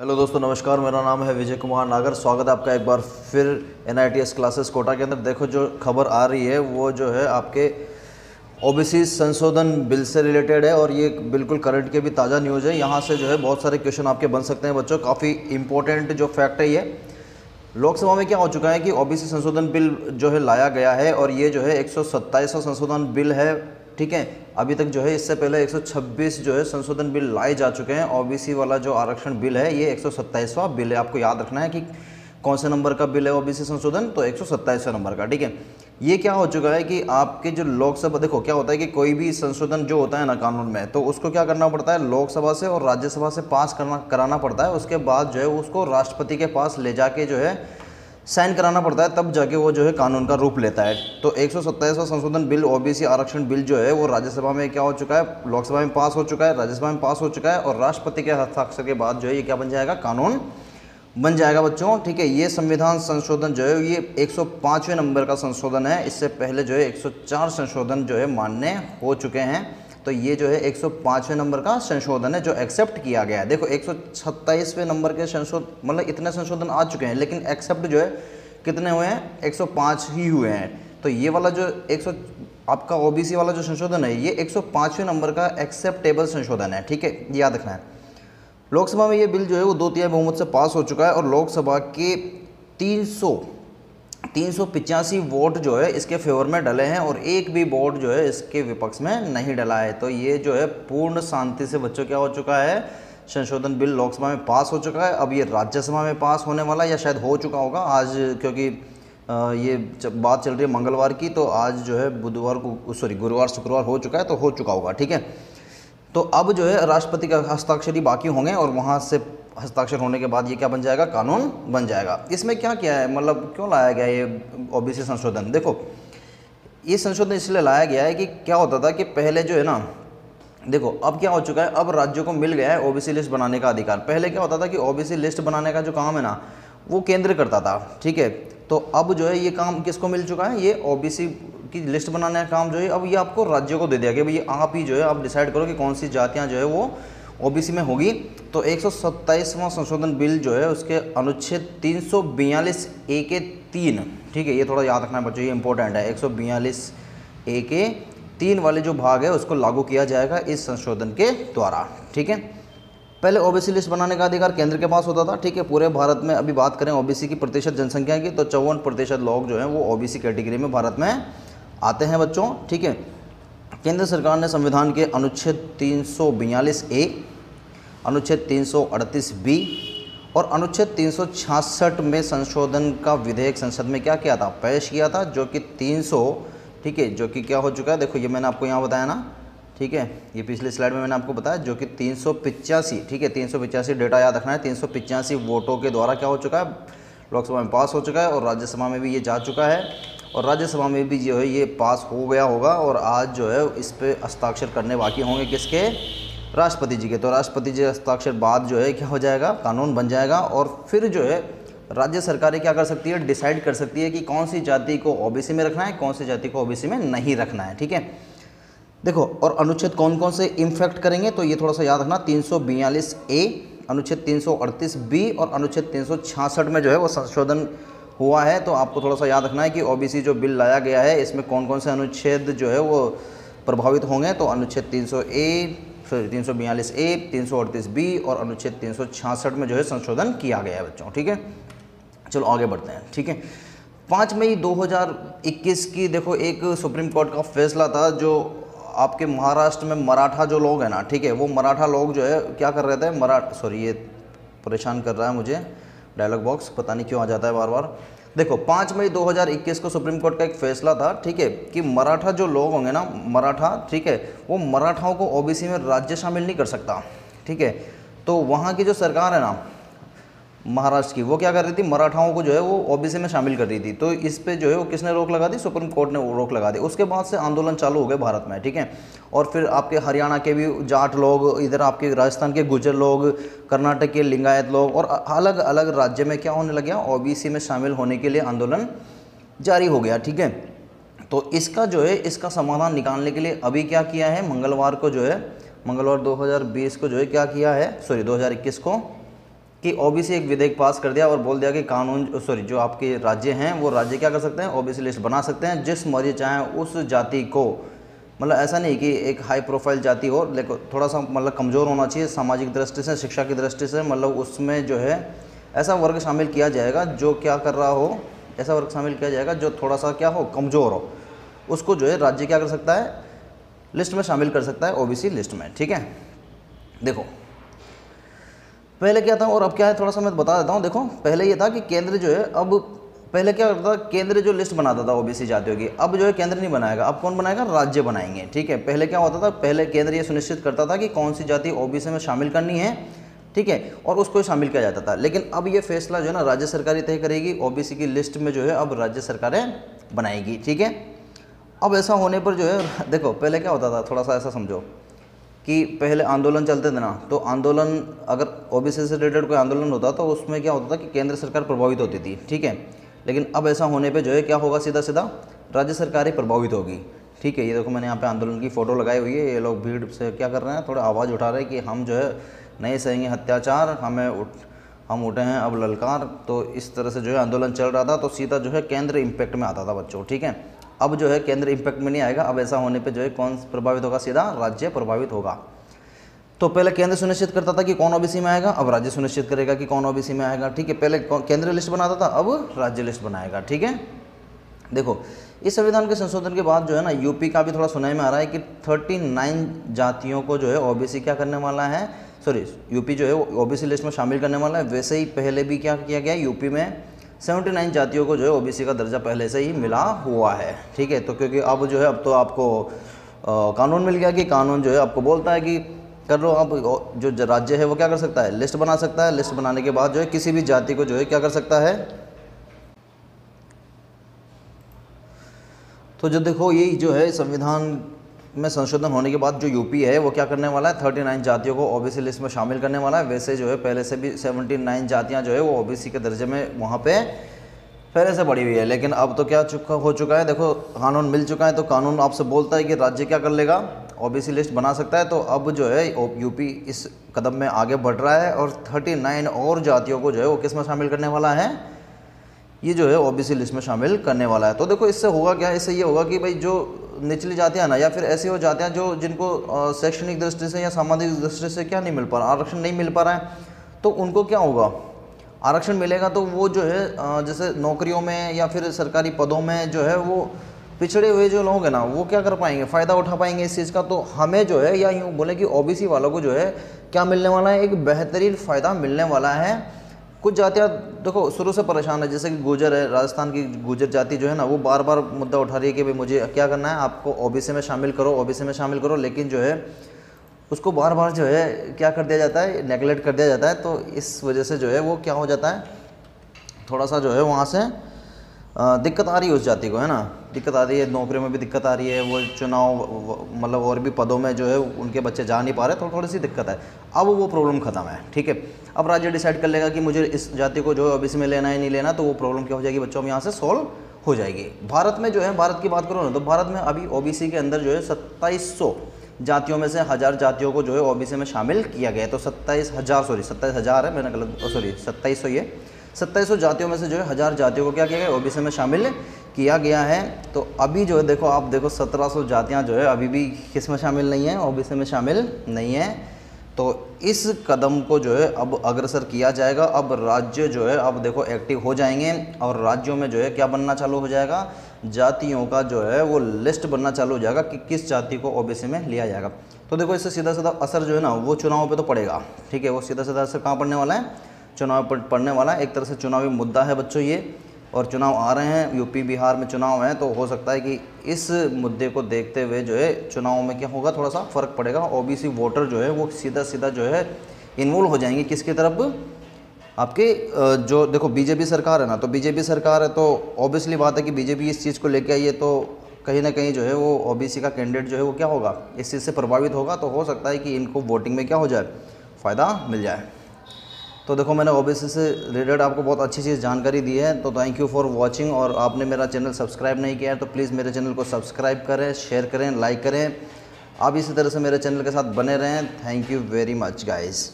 Hello दोस्तों, नमस्कार। मेरा नाम है विजय कुमार नागर। स्वागत है आपका एक बार फिर NITS क्लासेस कोटा के अंदर। देखो, जो खबर आ रही है वो जो है आपके OBC संशोधन बिल से रिलेटेड है और ये बिल्कुल करंट के भी ताज़ा न्यूज़ है। यहाँ से जो है बहुत सारे क्वेश्चन आपके बन सकते हैं बच्चों। काफ़ी इंपॉर्टेंट जो फैक्ट है ये। लोकसभा में क्या हो चुका है कि OBC संशोधन बिल जो है लाया गया है और ये जो है 127वां संशोधन बिल है। ठीक है, अभी तक जो है इससे पहले 126 जो है संशोधन बिल लाए जा चुके हैं। OBC वाला जो आरक्षण बिल है ये 127वां बिल है। आपको याद रखना है कि कौन से नंबर का बिल है OBC संशोधन, तो 127वें नंबर का। ठीक है, ये क्या हो चुका है कि आपके जो लोकसभा, देखो क्या होता है कि कोई भी संशोधन जो होता है ना कानून में, तो उसको क्या करना पड़ता है, लोकसभा से और राज्यसभा से पास कराना पड़ता है। उसके बाद जो है उसको राष्ट्रपति के पास ले जाके जो है साइन कराना पड़ता है, तब जाके वो जो है कानून का रूप लेता है। तो 127वां संशोधन बिल OBC आरक्षण बिल जो है वो राज्यसभा में क्या हो चुका है, लोकसभा में पास हो चुका है, राज्यसभा में पास हो चुका है और राष्ट्रपति के हस्ताक्षर के बाद जो है ये क्या बन जाएगा, कानून बन जाएगा बच्चों। ठीक है, ये संविधान संशोधन जो है ये 105वें नंबर का संशोधन है। इससे पहले जो है 104 संशोधन जो है मान्य हो चुके हैं। तो ये जो है 105वें नंबर का संशोधन है जो एक्सेप्ट किया गया है। देखो 127वें नंबर के मतलब इतने संशोधन आ चुके हैं, लेकिन एक्सेप्ट जो है कितने हुए हैं, 105 ही हुए हैं। तो ये वाला जो आपका OBC वाला जो संशोधन है ये 105वें नंबर का एक्सेप्टेबल संशोधन है। ठीक है, याद रखना है। लोकसभा में ये बिल जो है वो 2/3 बहुमत से पास हो चुका है और लोकसभा के 385 वोट जो है इसके फेवर में डले हैं और एक भी वोट जो है इसके विपक्ष में नहीं डला है। तो ये जो है पूर्ण शांति से बच्चों क्या हो चुका है, संशोधन बिल लोकसभा में पास हो चुका है। अब ये राज्यसभा में पास होने वाला है या शायद हो चुका होगा आज, क्योंकि ये जब बात चल रही है मंगलवार की, तो आज जो है गुरुवार शुक्रवार हो चुका है, तो हो चुका होगा। ठीक है, तो अब जो है राष्ट्रपति का हस्ताक्षर ही बाकी होंगे और वहाँ से हस्ताक्षर होने के बाद ये क्या बन जाएगा, कानून बन जाएगा। इसमें क्या किया है, मतलब क्यों लाया गया ये OBC संशोधन। देखो ये संशोधन इसलिए लाया गया है कि क्या होता था कि पहले जो है ना, देखो अब क्या हो चुका है, अब राज्यों को मिल गया है OBC लिस्ट बनाने का अधिकार। पहले क्या होता था कि OBC लिस्ट बनाने का जो काम है ना वो केंद्र करता था। ठीक है, तो अब जो है ये काम किसको मिल चुका है, ये OBC की लिस्ट बनाने का काम जो है अब ये आपको राज्यों को दे दिया गया। भाई आप ही जो है आप डिसाइड करो कि कौन सी जातियां जो है वो OBC में होगी। तो 127वां संशोधन बिल जो है उसके अनुच्छेद 342A के 3, ठीक है, ये थोड़ा याद रखना है बच्चों, ये इंपॉर्टेंट है। 142A के 3 वाले जो भाग है उसको लागू किया जाएगा इस संशोधन के द्वारा। ठीक है, पहले OBC लिस्ट बनाने का अधिकार केंद्र के पास होता था। ठीक है, पूरे भारत में अभी बात करें OBC की प्रतिशत जनसंख्या की, तो 54% लोग जो हैं वो OBC कैटेगरी में भारत में आते हैं बच्चों। ठीक है, केंद्र सरकार ने संविधान के अनुच्छेद 342A, अनुच्छेद 338B और अनुच्छेद 366 में संशोधन का विधेयक संसद में क्या किया था, पेश किया था, जो कि 300, ठीक है, जो कि क्या हो चुका है, देखो ये मैंने आपको यहाँ बताया ना। ठीक है, ये पिछली स्लाइड में मैंने आपको बताया, जो कि 385, ठीक है, 385 डेटा याद रखना है, 385 वोटों के द्वारा क्या हो चुका है, लोकसभा में पास हो चुका है और राज्यसभा में भी ये जा चुका है और राज्यसभा में भी जो है ये पास हो गया होगा और आज जो है इस पे हस्ताक्षर करने बाकी होंगे किसके, राष्ट्रपति जी के। तो राष्ट्रपति जी हस्ताक्षर बाद जो है क्या हो जाएगा, कानून बन जाएगा और फिर जो है राज्य सरकारें क्या कर सकती है, डिसाइड कर सकती है कि कौन सी जाति को OBC में रखना है, कौन सी जाति को OBC में नहीं रखना है। ठीक है, देखो और अनुच्छेद कौन कौन से इम्फेक्ट करेंगे, तो ये थोड़ा सा याद रखना, 342A, अनुच्छेद 338B और अनुच्छेद 366 में जो है वो संशोधन हुआ है। तो आपको थोड़ा सा याद रखना है कि OBC जो बिल लाया गया है इसमें कौन कौन से अनुच्छेद जो है वो प्रभावित होंगे। तो अनुच्छेद 342A, 338B और अनुच्छेद 366 में जो है संशोधन किया गया है बच्चों। ठीक है, चलो आगे बढ़ते हैं। ठीक है, 5 मई 2021 की देखो एक सुप्रीम कोर्ट का फैसला था, जो आपके महाराष्ट्र में मराठा जो लोग हैं ना, ठीक है, वो मराठा लोग जो है क्या कर रहे थे, ये परेशान कर रहा है मुझे डायलॉग बॉक्स, पता नहीं क्यों आ जाता है बार बार। देखो 5 मई 2021 को सुप्रीम कोर्ट का एक फैसला था, ठीक है, कि मराठा जो लोग होंगे ना, मराठा, ठीक है, वो मराठाओं को OBC में राज्य शामिल नहीं कर सकता। ठीक है, तो वहाँ की जो सरकार है ना महाराष्ट्र की, वो क्या कर रही थी, मराठाओं को जो है वो OBC में शामिल कर रही थी। तो इस पे जो है वो किसने रोक लगा दी, सुप्रीम कोर्ट ने वो रोक लगा दी। उसके बाद से आंदोलन चालू हो गए भारत में। ठीक है, और फिर आपके हरियाणा के भी जाट लोग, इधर आपके राजस्थान के गुर्जर लोग, कर्नाटक के लिंगायत लोग और अलग अलग राज्य में क्या होने लग गया, OBC में शामिल होने के लिए आंदोलन जारी हो गया। ठीक है, तो इसका जो है इसका समाधान निकालने के लिए अभी क्या किया है, मंगलवार 2020 को जो है क्या किया है, 2021 को कि ओबीसी एक विधेयक पास कर दिया और बोल दिया कि कानून जो आपके राज्य हैं वो राज्य क्या कर सकते हैं, ओबीसी लिस्ट बना सकते हैं जिस मर्जी चाहें उस जाति को। मतलब ऐसा नहीं कि एक हाई प्रोफाइल जाति हो, लेकिन थोड़ा सा मतलब कमज़ोर होना चाहिए सामाजिक दृष्टि से, शिक्षा की दृष्टि से, मतलब उसमें जो है ऐसा वर्ग शामिल किया जाएगा जो क्या कर रहा हो, ऐसा वर्ग शामिल किया जाएगा जो थोड़ा सा क्या हो, कमज़ोर हो, उसको जो है राज्य क्या कर सकता है, लिस्ट में शामिल कर सकता है, ओबीसी लिस्ट में। ठीक है, देखो पहले क्या था और अब क्या है, थोड़ा सा मैं बता देता हूँ। देखो पहले ये था कि केंद्र जो है, अब पहले क्या करता था, केंद्र जो लिस्ट बनाता था ओबीसी जातियों की, अब जो है केंद्र नहीं बनाएगा, अब कौन बनाएगा, राज्य बनाएंगे। ठीक है, पहले क्या होता था, पहले केंद्र ये सुनिश्चित करता था कि कौन सी जाति ओबीसी में शामिल करनी है, ठीक है, और उसको शामिल किया जाता था। लेकिन अब ये फैसला जो है ना राज्य सरकारें तय करेगी, ओबीसी की लिस्ट में जो है अब राज्य सरकारें बनाएगी। ठीक है, अब ऐसा होने पर जो है, देखो पहले क्या होता था, थोड़ा सा ऐसा समझो कि पहले आंदोलन चलते थे ना, तो आंदोलन अगर ओबीसी से रिलेटेड कोई आंदोलन होता तो उसमें क्या होता था कि केंद्र सरकार प्रभावित होती थी। ठीक है, लेकिन अब ऐसा होने पे जो है क्या होगा, सीधा सीधा राज्य सरकार ही प्रभावित होगी। ठीक है, ये देखो मैंने यहाँ पे आंदोलन की फ़ोटो लगाई हुई है, ये लोग भीड़ से क्या कर रहे हैं, थोड़ा आवाज़ उठा रहे हैं कि हम जो है नहीं सहेंगे अत्याचार, हम उठे हैं अब ललकार। तो इस तरह से जो है आंदोलन चल रहा था, तो सीधा जो है केंद्र इम्पैक्ट में आता था बच्चों। ठीक है, अब जो है केंद्र इम्पैक्ट में नहीं आएगा, अब ऐसा होने पे जो है कौन प्रभावित होगा, सीधा राज्य प्रभावित होगा। तो पहले केंद्र सुनिश्चित करता था कि कौन ओबीसी में आएगा, अब राज्य सुनिश्चित करेगा कि कौन ओबीसी में आएगा। ठीक है, पहले केंद्र लिस्ट बनाता था, अब राज्य लिस्ट बनाएगा। ठीक है, देखो इस संविधान के संशोधन के बाद जो है ना यूपी का भी थोड़ा सुनाई में आ रहा है कि 39 जातियों को जो है ओबीसी क्या करने वाला है, यूपी जो है ओबीसी लिस्ट में शामिल करने वाला है। वैसे ही पहले भी क्या किया गया, यूपी में 79 जातियों को जो है ओबीसी का दर्जा पहले से ही मिला हुआ है। ठीक है, तो क्योंकि अब जो है अब तो आपको कानून मिल गया कि कानून जो है आपको बोलता है कि कर लो। अब जो राज्य है वो क्या कर सकता है, लिस्ट बना सकता है, लिस्ट बनाने के बाद जो है किसी भी जाति को जो है क्या कर सकता है। तो जो देखो ये जो है संविधान में संशोधन होने के बाद जो यूपी है वो क्या करने वाला है, 39 जातियों को ओबीसी लिस्ट में शामिल करने वाला है। वैसे जो है पहले से भी 79 जातियां जो है वो ओबीसी के दर्जे में वहाँ पे पहले से बढ़ी हुई है। लेकिन अब तो क्या हो चुका है, देखो कानून मिल चुका है, तो कानून आपसे बोलता है कि राज्य क्या कर लेगा, ओबीसी लिस्ट बना सकता है। तो अब जो है यूपी इस कदम में आगे बढ़ रहा है और 39 और जातियों को जो है वो किस में शामिल करने वाला है, ये जो है ओबीसी लिस्ट में शामिल करने वाला है। तो देखो इससे होगा क्या, इससे ये होगा कि भाई जो निचली जातियाँ ना, या फिर ऐसी हो जातियाँ जो जिनको शैक्षणिक दृष्टि से या सामाजिक दृष्टि से क्या नहीं मिल पा रहा, आरक्षण नहीं मिल पा रहा है, तो उनको क्या होगा, आरक्षण मिलेगा तो वो जो है जैसे नौकरियों में या फिर सरकारी पदों में जो है वो पिछड़े हुए जो लोग हैं ना वो क्या कर पाएंगे, फ़ायदा उठा पाएंगे इस चीज़ का। तो हमें जो है, या यूँ बोले कि ओबीसी वालों को जो है क्या मिलने वाला है, एक बेहतरीन फ़ायदा मिलने वाला है। कुछ जातियाँ देखो शुरू से परेशान है, जैसे कि गुर्जर है, राजस्थान की गुर्जर जाति जो है ना वो बार बार मुद्दा उठा रही है कि भाई मुझे क्या करना है, आपको ओबीसी में शामिल करो, ओबीसी में शामिल करो। लेकिन जो है उसको बार बार जो है क्या कर दिया जाता है, नेगलेक्ट कर दिया जाता है। तो इस वजह से जो है वो क्या हो जाता है, थोड़ा सा जो है वहाँ से दिक्कत आ रही है उस जाति को, है ना, दिक्कत आ रही है, नौकरियों में भी दिक्कत आ रही है, वो चुनाव मतलब और भी पदों में जो है उनके बच्चे जा नहीं पा रहे, तो थोड़ी सी दिक्कत है। अब वो प्रॉब्लम खत्म है। ठीक है, अब राज्य डिसाइड कर लेगा कि मुझे इस जाति को जो है ओबीसी में लेना है नहीं लेना, तो वो प्रॉब्लम क्या हो जाएगी बच्चों में, यहाँ से सॉल्व हो जाएगी। भारत में जो है, भारत की बात करो ना, तो भारत में अभी ओबीसी के अंदर जो है 2700 जातियों में से 1000 जातियों को जो है ओबीसी में शामिल किया गया है। तो 27,000 है, मैंने गलत 2700, ये 2700 जातियों में से जो है 1000 जातियों को क्या किया गया, ओबीसी में शामिल किया गया है। तो अभी जो है देखो, आप देखो 1700 जातियाँ जो है अभी भी किस में शामिल नहीं है, ओबीसी में शामिल नहीं है। तो इस कदम को जो है अब अग्रसर किया जाएगा। अब राज्य जो है अब देखो एक्टिव हो जाएंगे और राज्यों में जो है क्या बनना चालू हो जाएगा, जातियों का जो है वो लिस्ट बनना चालू हो जाएगा कि किस जाति को ओबीसी में लिया जाएगा। तो देखो इससे सीधा सीधा असर जो है ना वो चुनाव पे तो पड़ेगा। ठीक है, वो सीधा सीधा असर कहाँ पड़ने वाला है, चुनाव पर पड़ने वाला है। एक तरह से चुनावी मुद्दा है बच्चों ये, और चुनाव आ रहे हैं, यूपी बिहार में चुनाव है, तो हो सकता है कि इस मुद्दे को देखते हुए जो है चुनाव में क्या होगा, थोड़ा सा फ़र्क पड़ेगा। ओबीसी वोटर जो है वो सीधा सीधा जो है इन्वॉल्व हो जाएंगे किसकी तरफ, आपके जो देखो बीजेपी सरकार है ना, तो बीजेपी सरकार है तो ऑब्वियसली बात है कि बीजेपी इस चीज़ को लेकर आई है, तो कहीं ना कहीं जो है वो ओबीसी का कैंडिडेट जो है वो क्या होगा, इस चीज़ से प्रभावित होगा। तो हो सकता है कि इनको वोटिंग में क्या हो जाए, फ़ायदा मिल जाए। तो देखो मैंने ओबीसी से रिलेटेड आपको बहुत अच्छी चीज़ जानकारी दी है। तो थैंक यू फॉर वाचिंग। और आपने मेरा चैनल सब्सक्राइब नहीं किया है तो प्लीज़ मेरे चैनल को सब्सक्राइब करें, शेयर करें, लाइक करें। आप इसी तरह से मेरे चैनल के साथ बने रहें। Thank you very much guys.